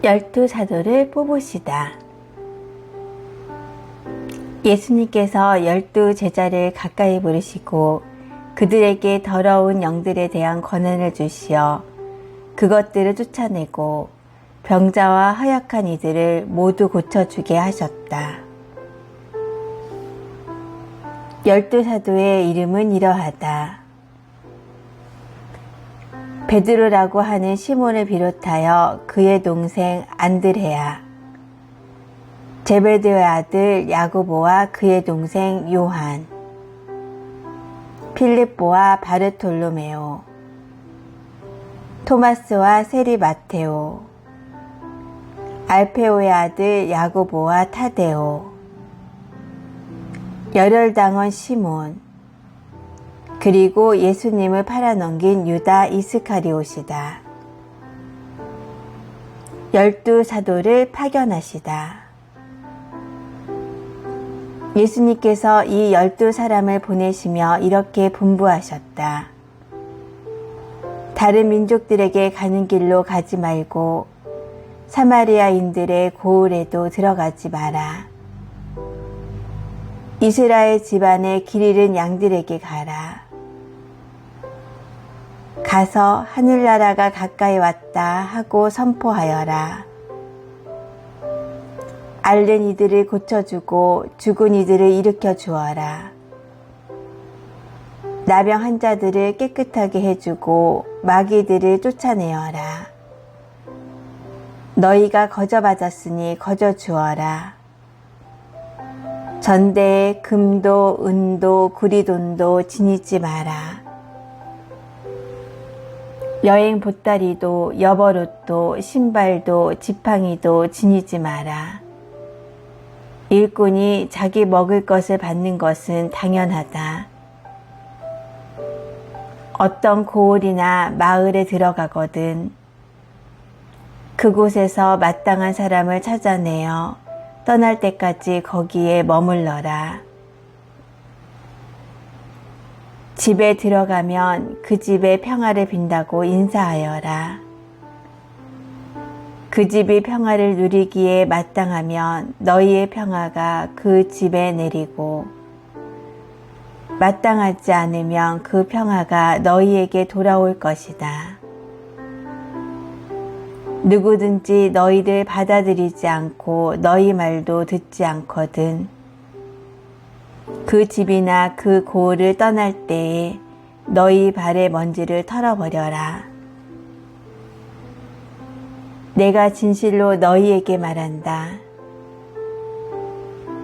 12 사도를 뽑으시다. 예수님께서 12 제자를 가까이 부르시고 그들에게 더러운 영들에 대한 권한을 주시어 그것들을 쫓아내고 병자와 허약한 이들을 모두 고쳐주게 하셨다. 12 사도의 이름은 이러하다. 베드로라고 하는 시몬을 비롯하여 그의 동생 안드레아, 제베데의 아들 야고보와 그의 동생 요한, 필립보와 바르톨로메오, 토마스와 세리 마테오, 알페오의 아들 야고보와 타데오, 열혈당원 시몬, 그리고 예수님을 팔아넘긴 유다 이스카리옷이다. 12 사도를 파견하시다. 예수님께서 이 12 사람을 보내시며 이렇게 분부하셨다. 다른 민족들에게 가는 길로 가지 말고 사마리아인들의 고을에도 들어가지 마라. 이스라엘 집안의 길 잃은 양들에게 가라. 가서 하늘나라가 가까이 왔다 하고 선포하여라. 앓는 이들을 고쳐주고 죽은 이들을 일으켜 주어라. 나병 환자들을 깨끗하게 해주고 마귀들을 쫓아내어라. 너희가 거저받았으니 거저 주어라. 전대에 금도 은도 구리돈도 지니지 마라. 여행 보따리도 여벌옷도 신발도 지팡이도 지니지 마라. 일꾼이 자기 먹을 것을 받는 것은 당연하다. 어떤 고을이나 마을에 들어가거든 그곳에서 마땅한 사람을 찾아내어 떠날 때까지 거기에 머물러라. 집에 들어가면 그 집에 평화를 빈다고 인사하여라. 그 집이 평화를 누리기에 마땅하면 너희의 평화가 그 집에 내리고 마땅하지 않으면 그 평화가 너희에게 돌아올 것이다. 누구든지 너희를 받아들이지 않고 너희 말도 듣지 않거든 그 집이나 그 고을을 떠날 때에 너희 발의 먼지를 털어버려라. 내가 진실로 너희에게 말한다.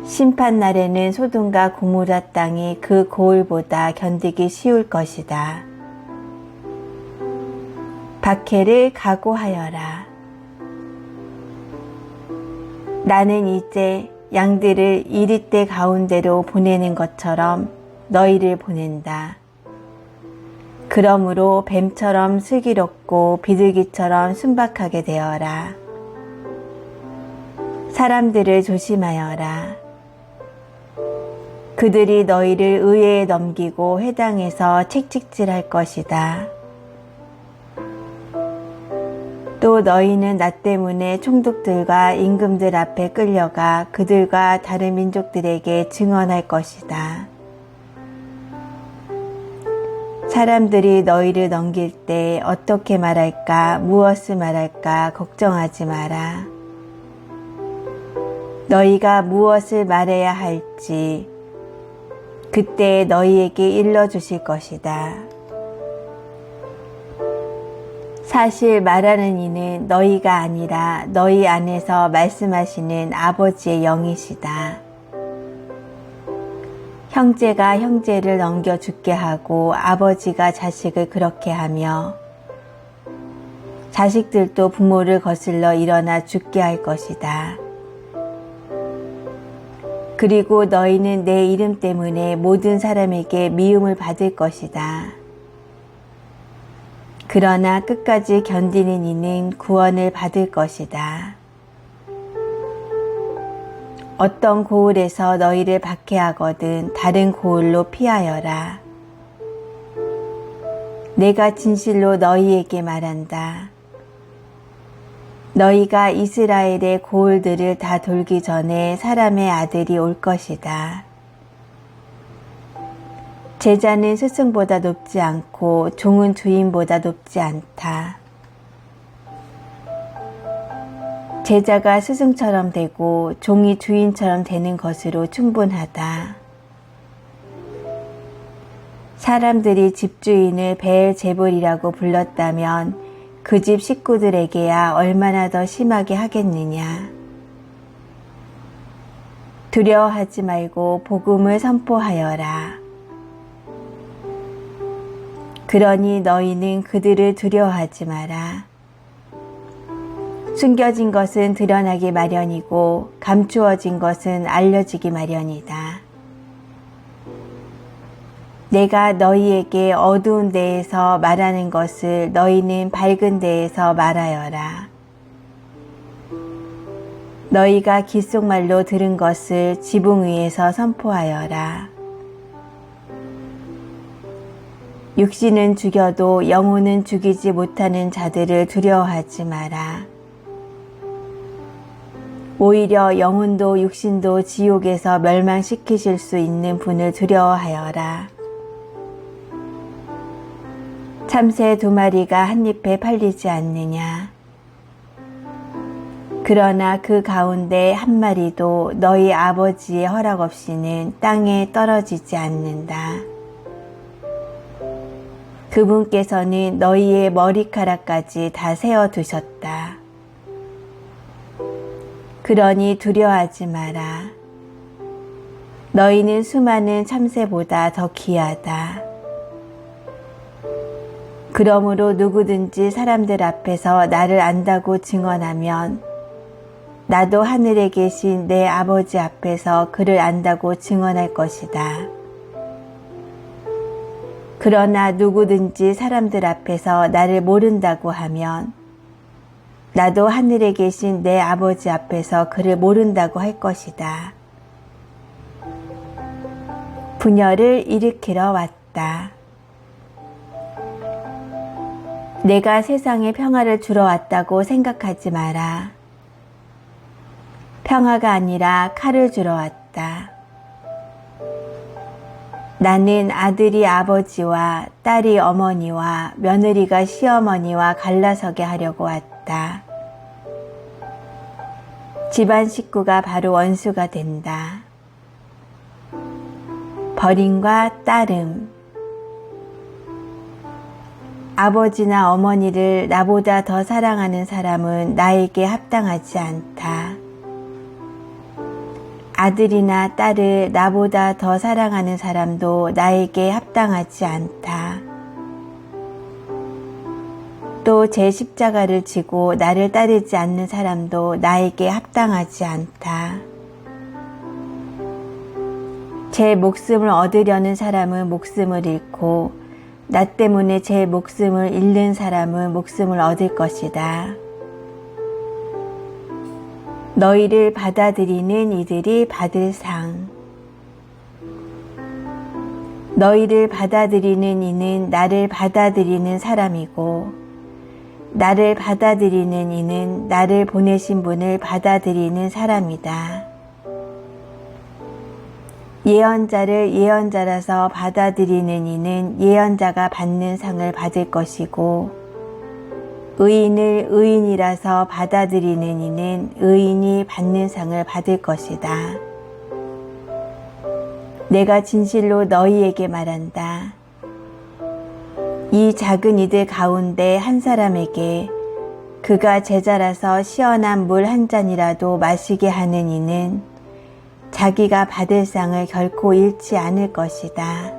심판날에는 소돔과 고모라 땅이 그 고을보다 견디기 쉬울 것이다. 박해를 각오하여라. 나는 이제 양들을 이리떼 가운데로 보내는 것처럼 너희를 보낸다. 그러므로 뱀처럼 슬기롭고 비둘기처럼 순박하게 되어라. 사람들을 조심하여라. 그들이 너희를 의회에 넘기고 회당에서 책찍질할 것이다. 또 너희는 나 때문에 총독들과 임금들 앞에 끌려가 그들과 다른 민족들에게 증언할 것이다. 사람들이 너희를 넘길 때 어떻게 말할까, 무엇을 말할까 걱정하지 마라. 너희가 무엇을 말해야 할지 그때 너희에게 일러주실 것이다. 사실 말하는 이는 너희가 아니라 너희 안에서 말씀하시는 아버지의 영이시다. 형제가 형제를 넘겨 죽게 하고 아버지가 자식을 그렇게 하며 자식들도 부모를 거슬러 일어나 죽게 할 것이다. 그리고 너희는 내 이름 때문에 모든 사람에게 미움을 받을 것이다. 그러나 끝까지 견디는 이는 구원을 받을 것이다. 어떤 고을에서 너희를 박해하거든 다른 고을로 피하여라. 내가 진실로 너희에게 말한다. 너희가 이스라엘의 고을들을 다 돌기 전에 사람의 아들이 올 것이다. 제자는 스승보다 높지 않고 종은 주인보다 높지 않다. 제자가 스승처럼 되고 종이 주인처럼 되는 것으로 충분하다. 사람들이 집주인을 베엘제불이라고 불렀다면 그 집 식구들에게야 얼마나 더 심하게 하겠느냐. 두려워하지 말고 복음을 선포하여라. 그러니 너희는 그들을 두려워하지 마라. 숨겨진 것은 드러나기 마련이고 감추어진 것은 알려지기 마련이다. 내가 너희에게 어두운 데에서 말하는 것을 너희는 밝은 데에서 말하여라. 너희가 귓속말로 들은 것을 지붕 위에서 선포하여라. 육신은 죽여도 영혼은 죽이지 못하는 자들을 두려워하지 마라. 오히려 영혼도 육신도 지옥에서 멸망시키실 수 있는 분을 두려워하여라. 참새 2마리가 한 잎에 팔리지 않느냐. 그러나 그 가운데 1마리도 너희 아버지의 허락 없이는 땅에 떨어지지 않는다. 그분께서는 너희의 머리카락까지 다 세어두셨다. 그러니 두려워하지 마라. 너희는 수많은 참새보다 더 귀하다. 그러므로 누구든지 사람들 앞에서 나를 안다고 증언하면 나도 하늘에 계신 내 아버지 앞에서 그를 안다고 증언할 것이다. 그러나 누구든지 사람들 앞에서 나를 모른다고 하면 나도 하늘에 계신 내 아버지 앞에서 그를 모른다고 할 것이다. 분열을 일으키러 왔다. 내가 세상에 평화를 주러 왔다고 생각하지 마라. 평화가 아니라 칼을 주러 왔다. 나는 아들이 아버지와 딸이 어머니와 며느리가 시어머니와 갈라서게 하려고 왔다. 집안 식구가 바로 원수가 된다. 버림과 따름. 아버지나 어머니를 나보다 더 사랑하는 사람은 나에게 합당하지 않다. 아들이나 딸을 나보다 더 사랑하는 사람도 나에게 합당하지 않다. 또 제 십자가를 지고 나를 따르지 않는 사람도 나에게 합당하지 않다. 제 목숨을 얻으려는 사람은 목숨을 잃고 나 때문에 제 목숨을 잃는 사람은 목숨을 얻을 것이다. 너희를 받아들이는 이들이 받을 상. 너희를 받아들이는 이는 나를 받아들이는 사람이고 나를 받아들이는 이는 나를 보내신 분을 받아들이는 사람이다. 예언자를 예언자라서 받아들이는 이는 예언자가 받는 상을 받을 것이고 의인을 의인이라서 받아들이는 이는 의인이 받는 상을 받을 것이다. 내가 진실로 너희에게 말한다. 이 작은 이들 가운데 한 사람에게 그가 제자라서 시원한 물 한 잔이라도 마시게 하는 이는 자기가 받을 상을 결코 잃지 않을 것이다.